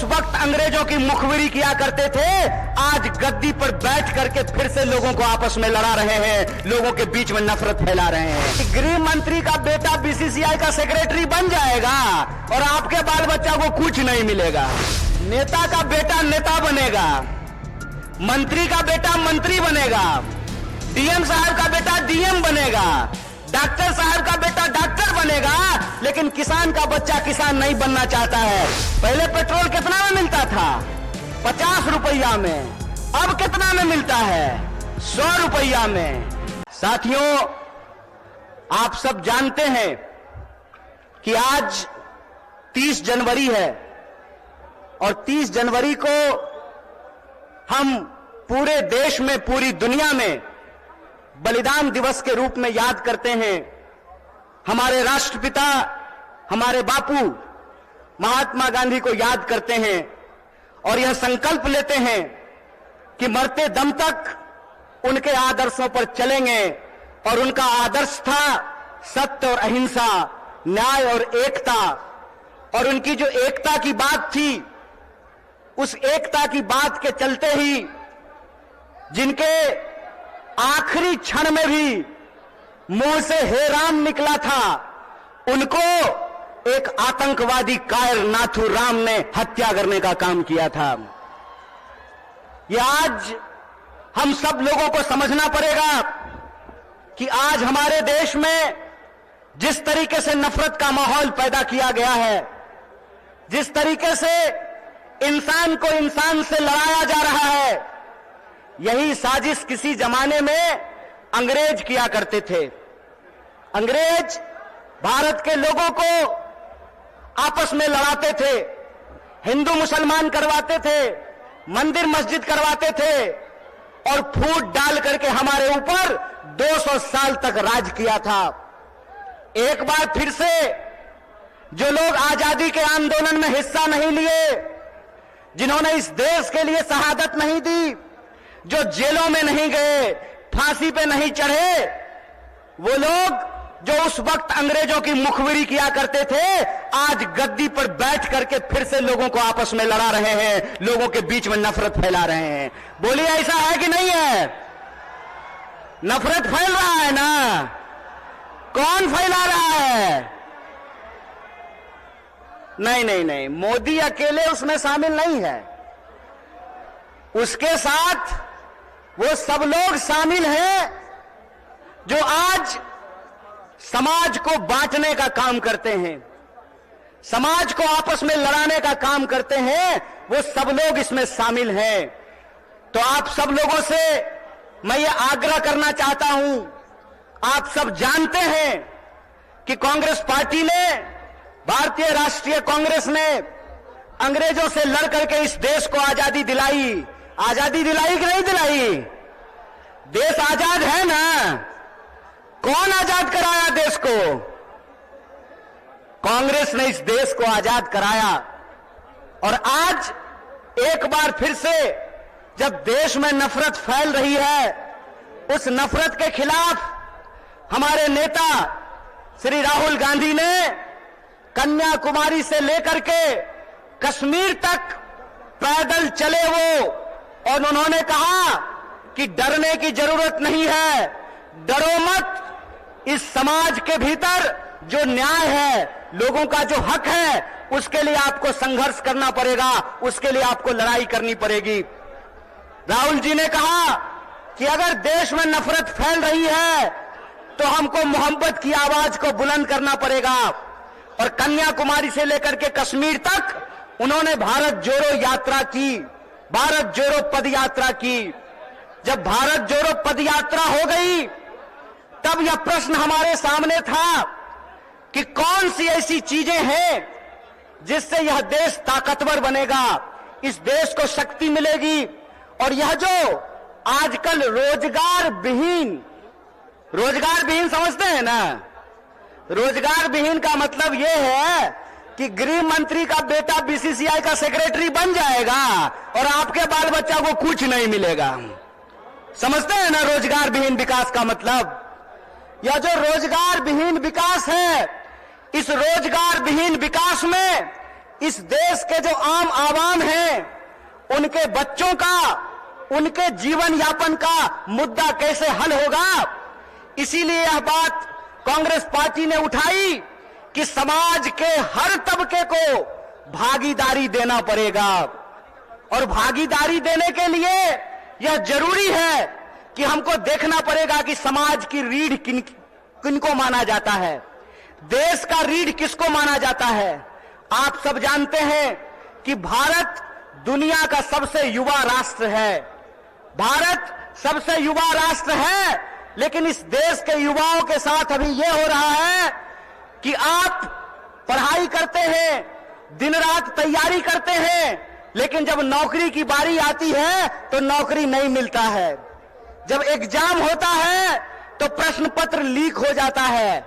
वक्त अंग्रेजों की मुखबिरी किया करते थे, आज गद्दी पर बैठ करके फिर से लोगों को आपस में लड़ा रहे हैं, लोगों के बीच में नफरत फैला रहे हैं। गृह मंत्री का बेटा बीसीसीआई का सेक्रेटरी बन जाएगा और आपके बाल बच्चा को कुछ नहीं मिलेगा। नेता का बेटा नेता बनेगा, मंत्री का बेटा मंत्री बनेगा, डीएम साहब का बेटा डीएम बनेगा, डॉक्टर साहब का बेटा डॉक्टर बनेगा, लेकिन किसान का बच्चा किसान नहीं बनना चाहता है। पहले पेट्रोल कितना में मिलता था? 50 रुपया में। अब कितना में मिलता है? 100 रुपया में। साथियों, आप सब जानते हैं कि आज 30 जनवरी है और 30 जनवरी को हम पूरे देश में, पूरी दुनिया में बलिदान दिवस के रूप में याद करते हैं। हमारे राष्ट्रपिता, हमारे बापू महात्मा गांधी को याद करते हैं और यह संकल्प लेते हैं कि मरते दम तक उनके आदर्शों पर चलेंगे। और उनका आदर्श था सत्य और अहिंसा, न्याय और एकता। और उनकी जो एकता की बात थी, उस एकता की बात के चलते ही जिनके आखिरी क्षण में भी मुंह से हे राम निकला था, उनको एक आतंकवादी कायर नाथूराम ने हत्या करने का काम किया था। यह आज हम सब लोगों को समझना पड़ेगा कि आज हमारे देश में जिस तरीके से नफरत का माहौल पैदा किया गया है, जिस तरीके से इंसान को इंसान से लड़ाया जा रहा है, यही साजिश किसी जमाने में अंग्रेज किया करते थे। अंग्रेज भारत के लोगों को आपस में लड़ाते थे, हिंदू मुसलमान करवाते थे, मंदिर मस्जिद करवाते थे और फूट डाल करके हमारे ऊपर 200 साल तक राज किया था। एक बार फिर से जो लोग आजादी के आंदोलन में हिस्सा नहीं लिए, जिन्होंने इस देश के लिए शहादत नहीं दी, जो जेलों में नहीं गए, फांसी पे नहीं चढ़े, वो लोग जो उस वक्त अंग्रेजों की मुखबिरी किया करते थे, आज गद्दी पर बैठ करके फिर से लोगों को आपस में लड़ा रहे हैं, लोगों के बीच में नफरत फैला रहे हैं। बोलिए, ऐसा है कि नहीं है? नफरत फैल रहा है ना? कौन फैला रहा है? नहीं नहीं नहीं, मोदी अकेले उसमें शामिल नहीं है, उसके साथ वो सब लोग शामिल हैं जो आज समाज को बांटने का काम करते हैं, समाज को आपस में लड़ाने का काम करते हैं। वो सब लोग इसमें शामिल हैं। तो आप सब लोगों से मैं ये आग्रह करना चाहता हूं, आप सब जानते हैं कि कांग्रेस पार्टी ने, भारतीय राष्ट्रीय कांग्रेस ने अंग्रेजों से लड़ करके इस देश को आजादी दिलाई। आजादी दिलाई कि नहीं दिलाई? देश आजाद है ना? कौन आजाद कराया देश को? कांग्रेस ने इस देश को आजाद कराया। और आज एक बार फिर से जब देश में नफरत फैल रही है, उस नफरत के खिलाफ हमारे नेता श्री राहुल गांधी ने कन्याकुमारी से लेकर के कश्मीर तक पैदल चले वो, और उन्होंने कहा कि डरने की जरूरत नहीं है, डरो मत। इस समाज के भीतर जो न्याय है, लोगों का जो हक है, उसके लिए आपको संघर्ष करना पड़ेगा, उसके लिए आपको लड़ाई करनी पड़ेगी। राहुल जी ने कहा कि अगर देश में नफरत फैल रही है तो हमको मोहब्बत की आवाज को बुलंद करना पड़ेगा। और कन्याकुमारी से लेकर के कश्मीर तक उन्होंने भारत जोड़ो यात्रा की, भारत जोड़ो पद यात्रा की। जब भारत जोड़ो पद यात्रा हो गई, तब यह प्रश्न हमारे सामने था कि कौन सी ऐसी चीजें हैं जिससे यह देश ताकतवर बनेगा, इस देश को शक्ति मिलेगी। और यह जो आजकल रोजगार विहीन समझते हैं ना, रोजगार विहीन का मतलब यह है कि गृह मंत्री का बेटा बीसीसीआई का सेक्रेटरी बन जाएगा और आपके बाल बच्चा को कुछ नहीं मिलेगा। समझते हैं ना रोजगार विहीन विकास का मतलब? यह जो रोजगार विहीन विकास है, इस रोजगार विहीन विकास में इस देश के जो आम आवाम हैं, उनके बच्चों का, उनके जीवन यापन का मुद्दा कैसे हल होगा। इसीलिए यह बात कांग्रेस पार्टी ने उठाई कि समाज के हर तबके को भागीदारी देना पड़ेगा, और भागीदारी देने के लिए यह जरूरी है कि हमको देखना पड़ेगा कि समाज की रीढ़ किनको माना जाता है, देश का रीढ़ किसको माना जाता है। आप सब जानते हैं कि भारत दुनिया का सबसे युवा राष्ट्र है, भारत सबसे युवा राष्ट्र है, लेकिन इस देश के युवाओं के साथ अभी यह हो रहा है कि आप पढ़ाई करते हैं, दिन रात तैयारी करते हैं, लेकिन जब नौकरी की बारी आती है तो नौकरी नहीं मिलता है। जब एग्जाम होता है तो प्रश्न पत्र लीक हो जाता है,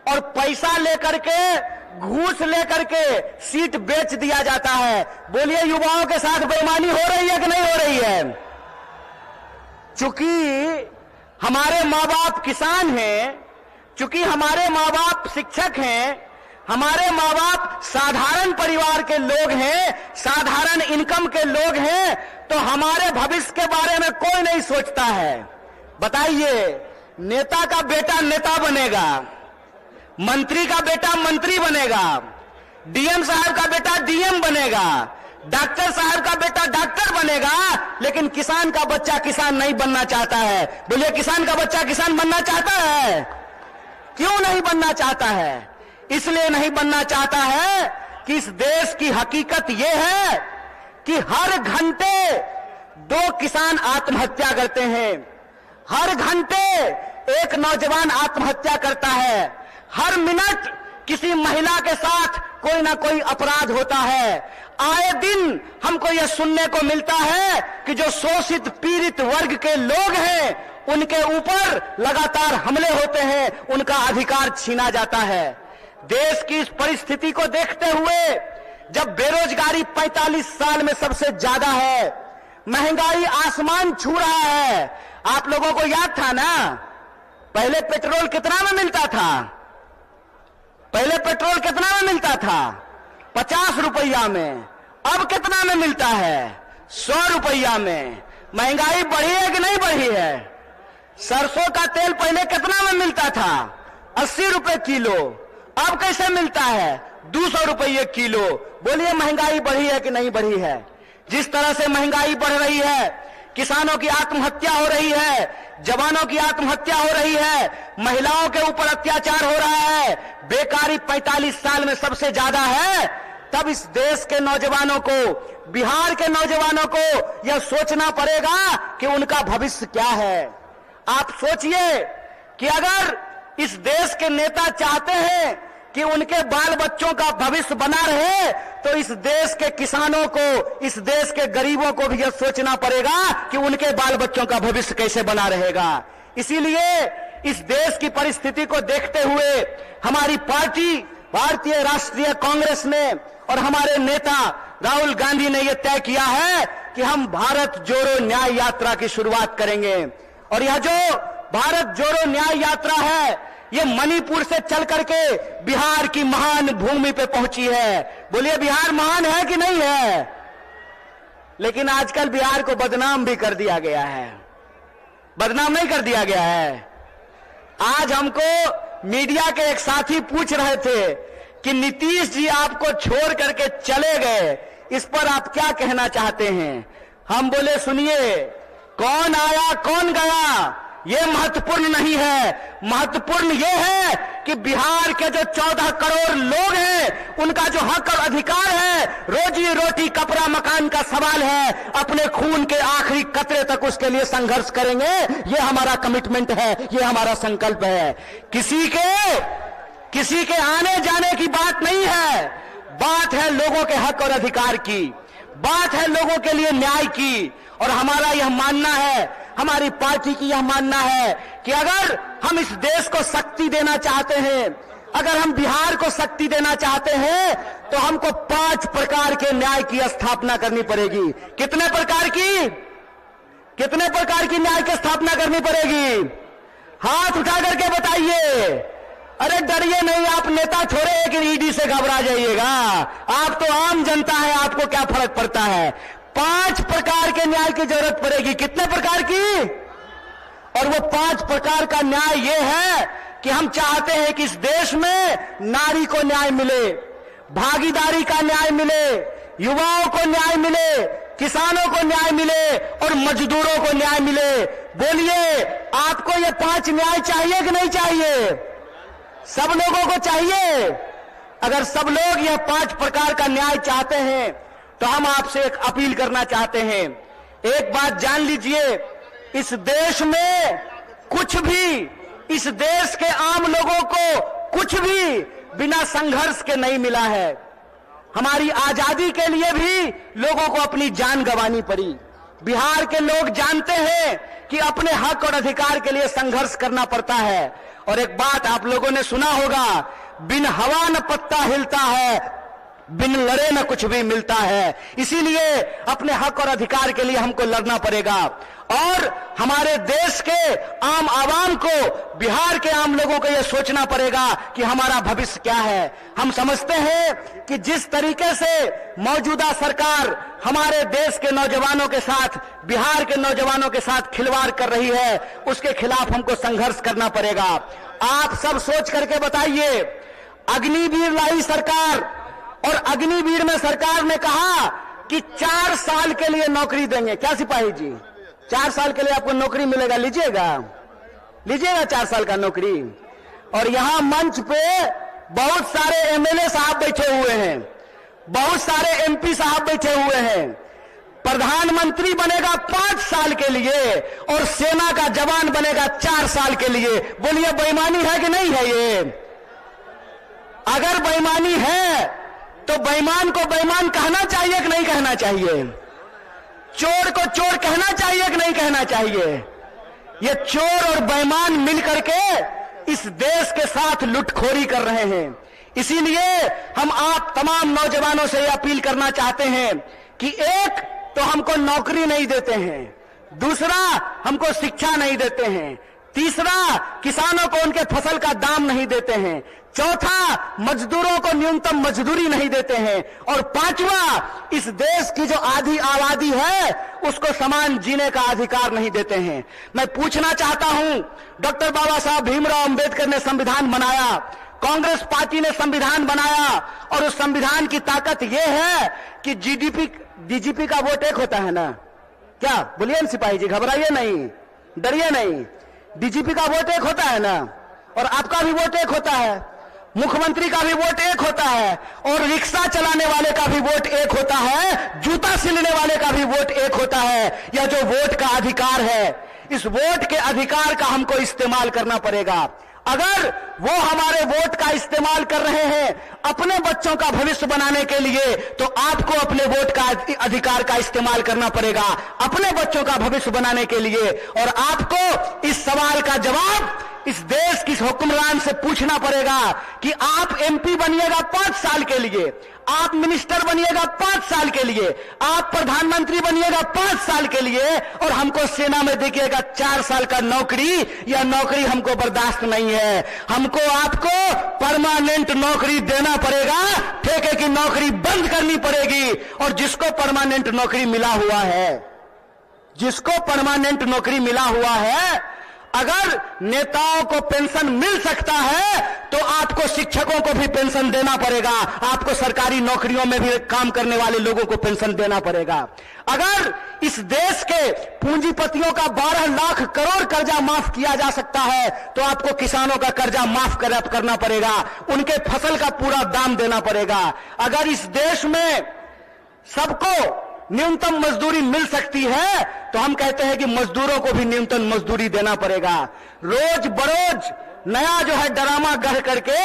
और पैसा लेकर के, घूस लेकर के सीट बेच दिया जाता है। बोलिए, युवाओं के साथ बेईमानी हो रही है कि नहीं हो रही है। चूंकि हमारे माँ बाप किसान हैं, चूंकि हमारे माँ बाप शिक्षक हैं, हमारे माँ बाप साधारण परिवार के लोग हैं, साधारण इनकम के लोग हैं, तो हमारे भविष्य के बारे में कोई नहीं सोचता है। बताइए, नेता का बेटा नेता बनेगा, मंत्री का बेटा मंत्री बनेगा, डीएम साहब का बेटा डीएम बनेगा, डॉक्टर साहब का बेटा डॉक्टर बनेगा, लेकिन किसान का बच्चा किसान नहीं बनना चाहता है। बोलिए, किसान का बच्चा किसान बनना चाहता है? क्यों नहीं बनना चाहता है? इसलिए नहीं बनना चाहता है कि इस देश की हकीकत यह है कि हर घंटे 2 किसान आत्महत्या करते हैं, हर घंटे एक नौजवान आत्महत्या करता है, हर मिनट किसी महिला के साथ कोई ना कोई अपराध होता है। आए दिन हमको यह सुनने को मिलता है कि जो शोषित पीड़ित वर्ग के लोग हैं, उनके ऊपर लगातार हमले होते हैं, उनका अधिकार छीना जाता है। देश की इस परिस्थिति को देखते हुए, जब बेरोजगारी 45 साल में सबसे ज्यादा है, महंगाई आसमान छू रहा है। आप लोगों को याद था ना, पहले पेट्रोल कितना में मिलता था? पहले पेट्रोल कितना में मिलता था? 50 रुपया में। अब कितना में मिलता है? 100 रुपया में। महंगाई बढ़ी है कि नहीं बढ़ी है? सरसों का तेल पहले कितना में मिलता था? 80 रुपए किलो। अब कैसे मिलता है? 200 रुपये किलो। बोलिए, महंगाई बढ़ी है कि नहीं बढ़ी है? जिस तरह से महंगाई बढ़ रही है, किसानों की आत्महत्या हो रही है, जवानों की आत्महत्या हो रही है, महिलाओं के ऊपर अत्याचार हो रहा है, बेकारी 45 साल में सबसे ज्यादा है, तब इस देश के नौजवानों को, बिहार के नौजवानों को यह सोचना पड़ेगा कि उनका भविष्य क्या है। आप सोचिए कि अगर इस देश के नेता चाहते हैं कि उनके बाल बच्चों का भविष्य बना रहे, तो इस देश के किसानों को, इस देश के गरीबों को भी यह सोचना पड़ेगा कि उनके बाल बच्चों का भविष्य कैसे बना रहेगा। इसीलिए इस देश की परिस्थिति को देखते हुए हमारी पार्टी भारतीय राष्ट्रीय कांग्रेस ने और हमारे नेता राहुल गांधी ने यह तय किया है कि हम भारत जोड़ो न्याय यात्रा की शुरुआत करेंगे। और यह जो भारत जोड़ो न्याय यात्रा है, ये मणिपुर से चल करके बिहार की महान भूमि पे पहुंची है। बोलिए, बिहार महान है कि नहीं है? लेकिन आजकल बिहार को बदनाम भी कर दिया गया है। बदनाम नहीं कर दिया गया है। आज हमको मीडिया के एक साथी पूछ रहे थे कि नीतीश जी आपको छोड़ करके चले गए, इस पर आप क्या कहना चाहते हैं? हम बोले, सुनिए, कौन आया कौन गया ये महत्वपूर्ण नहीं है। महत्वपूर्ण ये है कि बिहार के जो 14 करोड़ लोग हैं, उनका जो हक और अधिकार है, रोजी रोटी कपड़ा मकान का सवाल है, अपने खून के आखिरी कतरे तक उसके लिए संघर्ष करेंगे। ये हमारा कमिटमेंट है, ये हमारा संकल्प है। किसी के आने जाने की बात नहीं है, बात है लोगों के हक और अधिकार की, बात है लोगों के लिए न्याय की। और हमारा यह मानना है, हमारी पार्टी की यह मानना है कि अगर हम इस देश को शक्ति देना चाहते हैं, अगर हम बिहार को शक्ति देना चाहते हैं, तो हमको 5 प्रकार के न्याय की स्थापना करनी पड़ेगी। कितने प्रकार की? कितने प्रकार की न्याय की स्थापना करनी पड़ेगी? हाथ उठा करके बताइए। अरे डरिए नहीं, आप नेता थोड़े हैं कि ईडी से घबरा जाइएगा। आप तो आम जनता है, आपको क्या फर्क पड़ता है। 5 प्रकार के न्याय की जरूरत पड़ेगी। कितने प्रकार की? और वो 5 प्रकार का न्याय ये है कि हम चाहते हैं कि इस देश में नारी को न्याय मिले, भागीदारी का न्याय मिले, युवाओं को न्याय मिले, किसानों को न्याय मिले और मजदूरों को न्याय मिले। बोलिए, आपको ये 5 न्याय चाहिए कि नहीं चाहिए? सब लोगों को चाहिए। अगर सब लोग यह 5 प्रकार का न्याय चाहते हैं तो हम आपसे एक अपील करना चाहते हैं। एक बात जान लीजिए, इस देश में कुछ भी, इस देश के आम लोगों को कुछ भी बिना संघर्ष के नहीं मिला है। हमारी आजादी के लिए भी लोगों को अपनी जान गंवानी पड़ी। बिहार के लोग जानते हैं कि अपने हक और अधिकार के लिए संघर्ष करना पड़ता है। और एक बात आप लोगों ने सुना होगा, बिन हवा न पत्ता हिलता है, बिन लड़े न कुछ भी मिलता है। इसीलिए अपने हक और अधिकार के लिए हमको लड़ना पड़ेगा और हमारे देश के आम आवाम को, बिहार के आम लोगों को यह सोचना पड़ेगा कि हमारा भविष्य क्या है। हम समझते हैं कि जिस तरीके से मौजूदा सरकार हमारे देश के नौजवानों के साथ, बिहार के नौजवानों के साथ खिलवाड़ कर रही है, उसके खिलाफ हमको संघर्ष करना पड़ेगा। आप सब सोच करके बताइए, अग्निवीर लाई सरकार और अग्निवीर में सरकार ने कहा कि 4 साल के लिए नौकरी देंगे। क्या सिपाही जी, 4 साल के लिए आपको नौकरी मिलेगा, लीजिएगा 4 साल का नौकरी। और यहां मंच पे बहुत सारे एमएलए साहब बैठे हुए हैं, बहुत सारे एमपी साहब बैठे हुए हैं। प्रधानमंत्री बनेगा 5 साल के लिए और सेना का जवान बनेगा 4 साल के लिए। बोलिए, बेईमानी है कि नहीं है ये? अगर बेईमानी है तो बेईमान को बेईमान कहना चाहिए कि नहीं कहना चाहिए? चोर को चोर कहना चाहिए कि नहीं कहना चाहिए? ये चोर और बेईमान मिलकर के इस देश के साथ लुटखोरी कर रहे हैं। इसीलिए हम आप तमाम नौजवानों से यह अपील करना चाहते हैं कि एक तो हमको नौकरी नहीं देते हैं, दूसरा हमको शिक्षा नहीं देते हैं, तीसरा किसानों को उनके फसल का दाम नहीं देते हैं, चौथा मजदूरों को न्यूनतम मजदूरी नहीं देते हैं और पांचवा इस देश की जो आधी आबादी है उसको समान जीने का अधिकार नहीं देते हैं। मैं पूछना चाहता हूं, डॉक्टर बाबा साहब भीमराव अंबेडकर ने संविधान बनाया, कांग्रेस पार्टी ने संविधान बनाया और उस संविधान की ताकत यह है कि डीजीपी का वोट एक होता है ना? क्या बोलिए सिपाही जी, घबराइए नहीं, डरिए नहीं। डीजीपी का वोट एक होता है ना, और आपका भी वोट एक होता है, मुख्यमंत्री का भी वोट एक होता है, और रिक्शा चलाने वाले का भी वोट एक होता है, जूता सिलने वाले का भी वोट एक होता है। यह जो वोट का अधिकार है, इस वोट के अधिकार का हमको इस्तेमाल करना पड़ेगा। अगर वो हमारे वोट का इस्तेमाल कर रहे हैं अपने बच्चों का भविष्य बनाने के लिए, तो आपको अपने वोट का अधिकार का इस्तेमाल करना पड़ेगा अपने बच्चों का भविष्य बनाने के लिए। और आपको इस सवाल का जवाब इस देश की हुक्मरान से पूछना पड़ेगा कि आप एमपी बनिएगा 5 साल के लिए, आप मिनिस्टर बनिएगा 5 साल के लिए, आप प्रधानमंत्री बनिएगा 5 साल के लिए, और हमको सेना में देखिएगा 4 साल का नौकरी। यह नौकरी हमको बर्दाश्त नहीं है। हमको आपको परमानेंट नौकरी देना पड़ेगा, ठेके की नौकरी बंद करनी पड़ेगी। और जिसको परमानेंट नौकरी मिला हुआ है, जिसको परमानेंट नौकरी मिला हुआ है, अगर नेताओं को पेंशन मिल सकता है तो आपको शिक्षकों को भी पेंशन देना पड़ेगा, आपको सरकारी नौकरियों में भी काम करने वाले लोगों को पेंशन देना पड़ेगा। अगर इस देश के पूंजीपतियों का 12 लाख करोड़ कर्जा माफ किया जा सकता है तो आपको किसानों का कर्जा माफ करना पड़ेगा, उनके फसल का पूरा दाम देना पड़ेगा। अगर इस देश में सबको न्यूनतम मजदूरी मिल सकती है तो हम कहते हैं कि मजदूरों को भी न्यूनतम मजदूरी देना पड़ेगा। रोज बरोज नया जो है ड्रामा गढ़ करके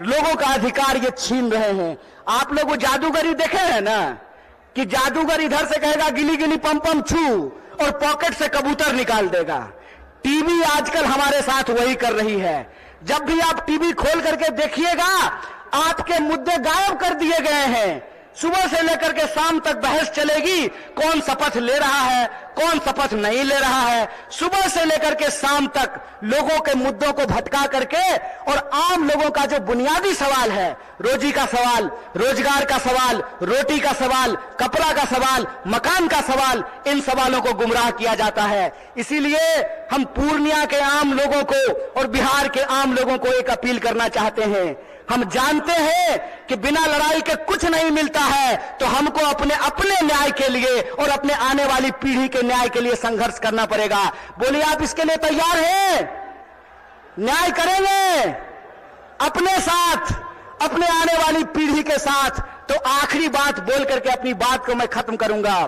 लोगों का अधिकार ये छीन रहे हैं। आप लोग वो जादूगरी देखे हैं ना, कि जादूगर इधर से कहेगा गिली गिली पम पम छू और पॉकेट से कबूतर निकाल देगा। टीवी आजकल हमारे साथ वही कर रही है। जब भी आप टीवी खोल करके देखिएगा, आपके मुद्दे गायब कर दिए गए हैं। सुबह से लेकर के शाम तक बहस चलेगी, कौन शपथ ले रहा है, कौन शपथ नहीं ले रहा है। सुबह से लेकर के शाम तक लोगों के मुद्दों को भटका करके और आम लोगों का जो बुनियादी सवाल है, रोजी का सवाल, रोजगार का सवाल, रोटी का सवाल, कपड़ा का सवाल, मकान का सवाल, इन सवालों को गुमराह किया जाता है। इसीलिए हम पूर्णिया के आम लोगों को और बिहार के आम लोगों को एक अपील करना चाहते हैं। हम जानते हैं कि बिना लड़ाई के कुछ नहीं मिलता है, तो हमको अपने अपने न्याय के लिए और अपने आने वाली पीढ़ी के न्याय के लिए संघर्ष करना पड़ेगा। बोलिए, आप इसके लिए तैयार हैं? न्याय करेंगे अपने साथ, अपने आने वाली पीढ़ी के साथ। तो आखिरी बात बोल करके अपनी बात को मैं खत्म करूंगा।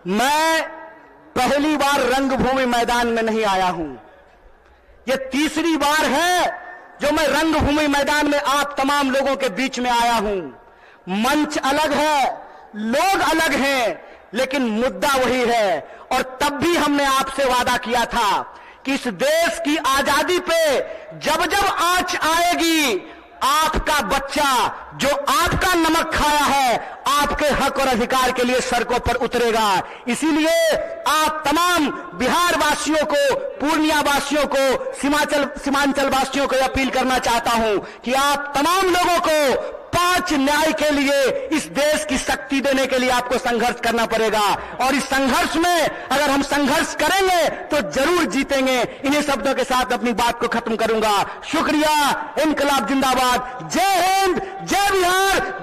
मैं पहली बार रंगभूमि मैदान में नहीं आया हूं, यह तीसरी बार है जो मैं रंगभूमि मैदान में आप तमाम लोगों के बीच में आया हूं। मंच अलग है, लोग अलग हैं, लेकिन मुद्दा वही है। और तब भी हमने आपसे वादा किया था कि इस देश की आजादी पे जब जब आंच आएगी, आपका बच्चा जो आपका नमक खाया है, आपके हक और अधिकार के लिए सड़कों पर उतरेगा। इसीलिए आप तमाम बिहार वासियों को, पूर्णिया वासियों को, सीमांचल वासियों को अपील करना चाहता हूं कि आप तमाम लोगों को 5 न्याय के लिए इस देश की शक्ति देने के लिए आपको संघर्ष करना पड़ेगा। और इस संघर्ष में अगर हम संघर्ष करेंगे तो जरूर जीतेंगे। इन्हीं शब्दों के साथ अपनी बात को खत्म करूंगा। शुक्रिया। इनकलाब जिंदाबाद। जय हिंद, जय बिहार,